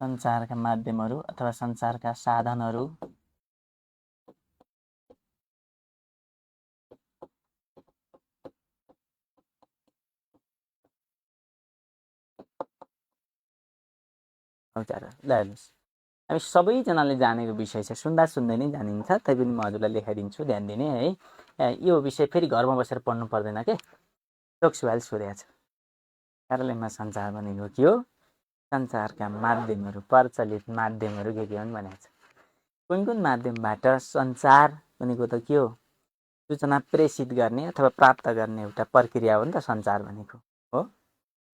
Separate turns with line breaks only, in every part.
सञ्चारका माध्यमहरू अथवा सञ्चारका साधनहरू औजार ल हेर्नुहोस् हामी सबैजनाले जानेको विषय छ सुन्दा सुन्दै नै जानिन्छ तैपनि म हजुरलाई लेखाइदिन्छु ध्यान दिने है यो विषय फेरि घरमा बसेर पढ्नु पर्दैन के टोक्सुवाल सोधेको छ कार्यालयमा सञ्चार भनेको के हो सञ्चारका माध्यमहरू प्रचलित माध्यमहरू के हुन् भनेको छ कुन कुन माध्यमबाट सञ्चार भनेको त के हो सूचना प्रेषित गर्ने अथवा प्राप्त गर्ने एउटा प्रक्रिया हो नि त सञ्चार भनेको हो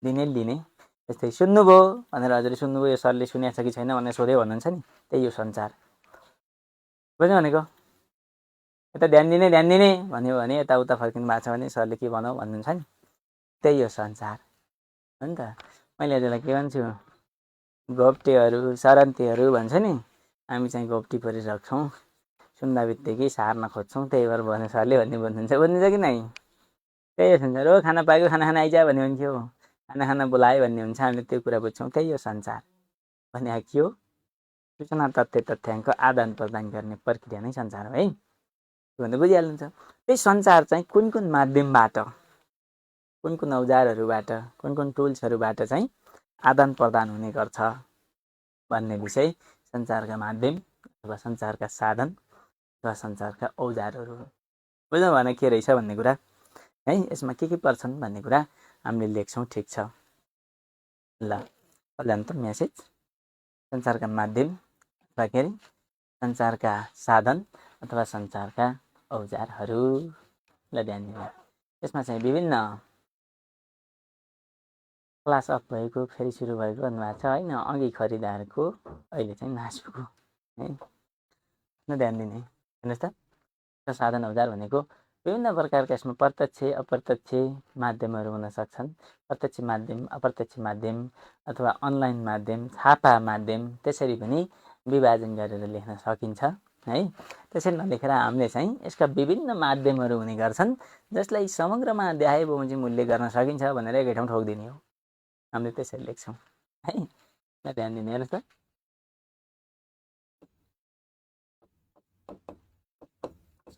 दिने लिने जस्तै सुन्नुभयो भनेर हजुरले सुन्नुभयो यो सरले सुनेको छ कि छैन भनेर सोध्यो भन्नुहुन्छ नि त्यही हो सञ्चार बुझ्नु भनेको यता ध्यान दिने भन्यो भने यताउता फर्किनु भएको छ भने सरले के भनौ भन्नुहुन्छ नि त्यही हो सञ्चार हो नि त मैले हजुरलाई के भन्छु घोप्टेहरू सरन्तेहरू भन्छ नि हामी चाहिँ घोप्टी परिरहेको छौँ सुन्दा बित्तिकै सार्न खोज्छौँ त्यही भएर भने सरले भन्नुहुन्छ कि नै त्यही हो सञ्चार हो खाना पाक्यो खाना खाना आइज भन्यो भने के हो खाना बोलायो भन्ने हुन्छ हामीले त्यो कुरा बुझ्छौँ त्यही हो सञ्चार भने के हो सूचना तथ्याङ्क आदान प्रदान गर्ने प्रक्रिया नै सञ्चार हो है भन्दा बुझिहाल्नुहुन्छ त्यही सञ्चार चाहिँ कुन कुन माध्यमबाट कुन कुन औजारहरूबाट कुन टुल्सहरूबाट चाहिँ आदान प्रदान हुने गर्छ भन्ने विषय सञ्चारका माध्यम अथवा सञ्चारका साधन अथवा सञ्चारका औजारहरू बुझ्नु भने के रहेछ भन्ने कुरा है यसमा के पर्छन् भन्ने कुरा हामीले लेख्छौँ ठिक छ ल कल्याण त मेसेज सञ्चारका माध्यम अथवा के अरे सञ्चारका साधन अथवा सञ्चारका औजारहरू ल ध्यान दिनु यसमा चाहिँ विभिन्न क्लास अफ भएको फेरि सुरु भएको भन्नुभएको छ होइन अघि खरिदारको अहिले चाहिँ नासुको है न ध्यान दिने हेर्नुहोस् त साधन औजार भनेको विभिन्न प्रकारका यसमा प्रत्यक्ष अप्रत्यक्ष माध्यमहरू हुन सक्छन् प्रत्यक्ष माध्यम अप्रत्यक्ष माध्यम अथवा अनलाइन माध्यम छापा माध्यम त्यसरी पनि विभाजन गरेर लेख्न सकिन्छ है त्यसरी नलेखेर हामीले चाहिँ यसका विभिन्न माध्यमहरू हुने गर्छन् जसलाई समग्रमा देखाए बमोजिम मूल्य गर्न सकिन्छ भनेर एकै ठाउँ ठोकिदिने हो हामीले त्यसरी लेख्छौँ है ध्यान दिने हेर्नुहोस् त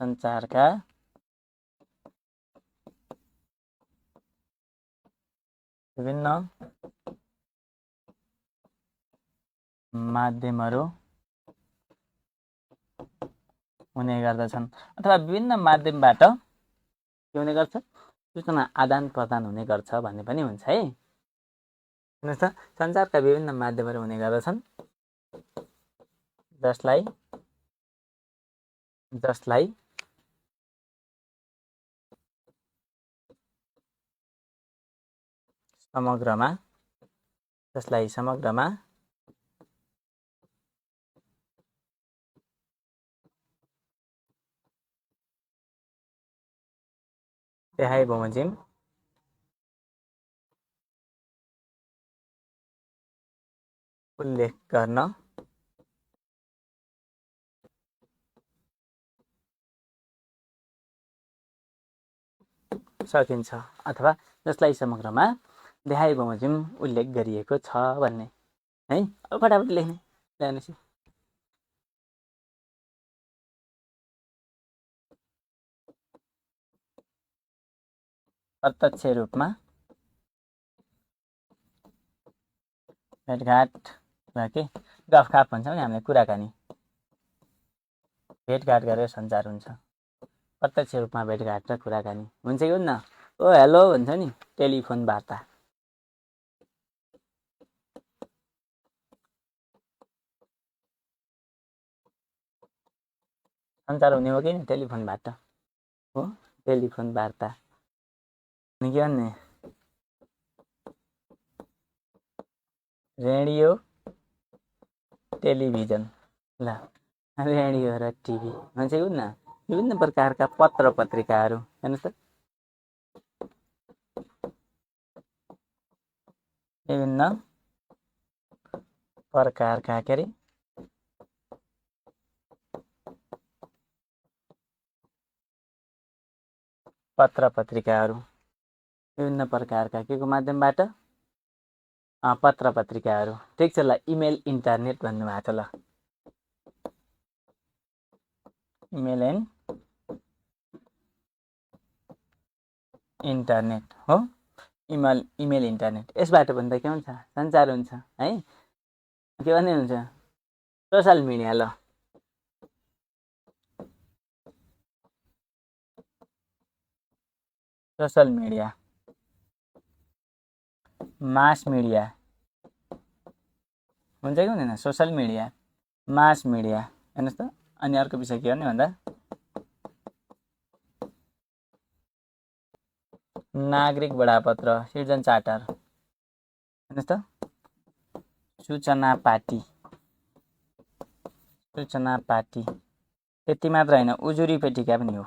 सञ्चारका विभिन्न माध्यमहरू हुने गर्दछन् अथवा विभिन्न माध्यमबाट के हुने गर्छ सूचना आदान प्रदान हुने गर्छ भन्ने पनि हुन्छ है हेर्नुहोस् त सञ्चारका विभिन्न माध्यमहरू हुने गर्दछन् जसलाई समग्रमा देखाए बमोजिम उल्लेख गर्न सकिन्छ अथवा जसलाई समग्रमा देखाए बमोजिम उल्लेख गरिएको छ भन्ने है अब फटाफट लेख्ने ल्याउनुहोस् प्रत्यक्ष रूपमा भेटघाट वा के गफखाप भन्छौँ नि हामीले कुराकानी भेटघाट गरेर सञ्चार हुन्छ प्रत्यक्ष रूपमा भेटघाट र कुराकानी हुन्छ कि हुन्न ओ हेलो भन्छ नि टेलिफोन वार्ता सञ्चार हुने हो कि टेलिफोन वार्ता हो टेलिफोन वार्ता अनि के भन्ने रेडियो टेलिभिजन ल रेडियो र टिभी भन्छ कि हुन्न विभिन्न प्रकारका पत्र पत्रिकाहरू हेर्नुहोस् त विभिन्न प्रकारका के अरे पत्र पत्रिकाहरू विभिन्न प्रकारका के को माध्यमबाट पत्र पत्रिकाहरू ठिक छ ल इमेल इन्टरनेट भन्नुभएको छ ल इमेल एन्ड इन्टरनेट हो इमेल इन्टरनेट यसबाट पनि त के हुन्छ सञ्चार हुन्छ है के भन्ने हुन्छ सोशल मिडिया ल सोशल मिडिया मास मिडिया हुन्छ कि हुँदैन सोशल मिडिया मास मिडिया हेर्नुहोस् त अनि अर्को विषय के हो भन्दा नागरिक बडापत्र सिटिजन चार्टर हेर्नुहोस् त सूचना पार्टी त्यति मात्र होइन उजुरी पेटिका पनि हो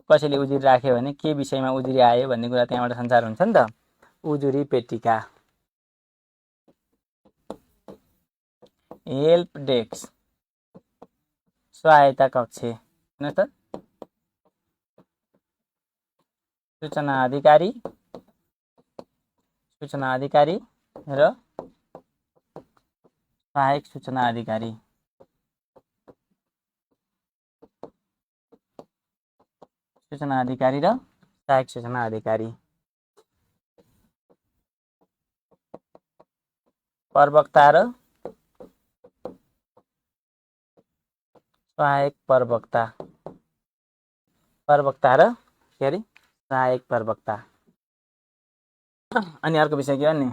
कसैले उजुरी राख्यो भने के विषयमा उजुरी आयो भन्ने कुरा त्यहाँबाट सञ्चार हुन्छ नि त उजुरी पेटिका हेल्प डेस्क सहायता कक्ष हेर्नुहोस् त सूचना अधिकारी र सहायक सूचना अधिकारी र सहायक सूचना अधिकारी प्रवक्ता र सहायक प्रवक्ता र के अरे सहायक प्रवक्ता अनि अर्को विषय के भन्ने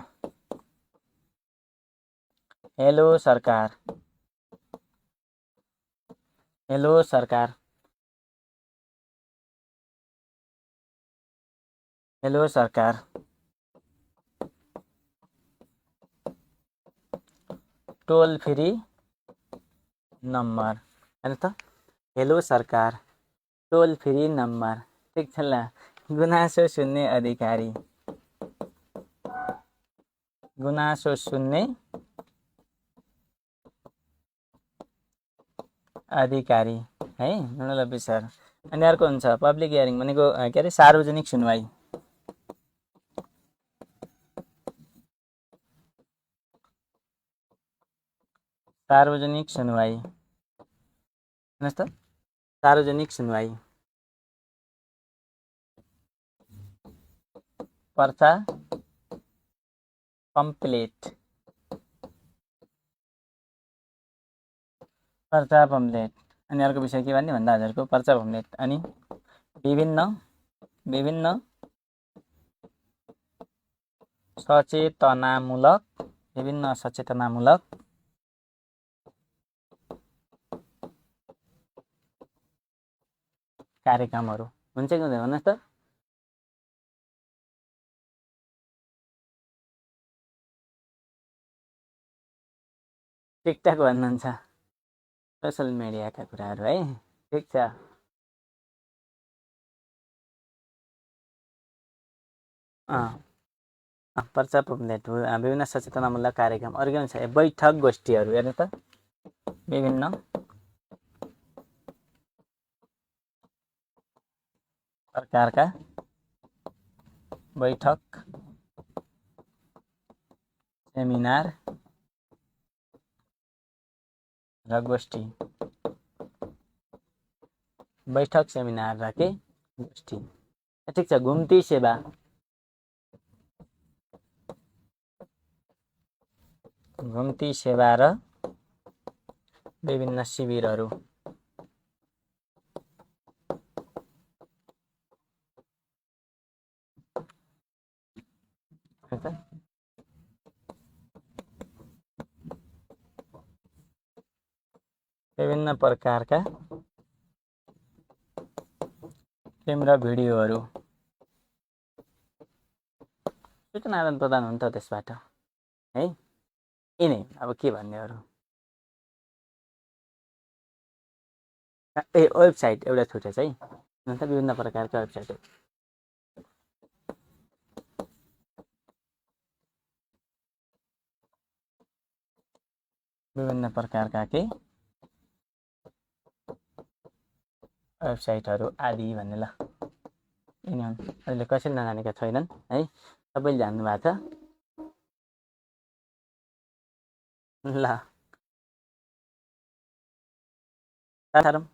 हेलो सरकार टोल फ्री नम्बर हेर्नुहोस् त हेलो सरकार टोल फ्री नम्बर ठिक छ ल गुनासो सुन्ने अधिकारी है नोडल अफिसर अनि अर्को हुन्छ पब्लिक हियरिङ भनेको के अरे सार्वजनिक सुनवाई हेर्नुहोस् त सार्वजनिक सुनवाई पर्चा पम्पलेट अनि अर्को विषय के भन्ने भन्दा हजुरको पर्चा पम्पलेट अनि विभिन्न सचेतनामूलक कार्यक्रमहरू हुन्छ कि हुँदैन भन्नुहोस् त टिकटक भन्नुहुन्छ सोशल मिडियाका कुराहरू है ठिक छ पर्चा पम्पलेट विभिन्न सचेतनामूलक कार्यक्रम अरू के हुन्छ बैठक गोष्ठीहरू हेर्नु त विभिन्न प्रकारका बैठक सेमिनार र गोष्ठी बैठक सेमिनार र के गोष्ठी ठिक छ घुम्ती सेवा र विभिन्न शिविरहरू विभिन्न प्रकारका फिल्म र भिडियोहरू सूचना आदान प्रदान हुन्छ त्यसबाट है यिनै अब के भन्ने अरू वेबसाइट एउटा छुटेछ है अन्त विभिन्न प्रकारका वेबसाइट विभिन्न प्रकारका के वेबसाइटहरू आदि भन्ने ल यिनी हुन् अहिले कसैले नजानेका छैनन् है सबैले जान्नु भएको छ ल सारम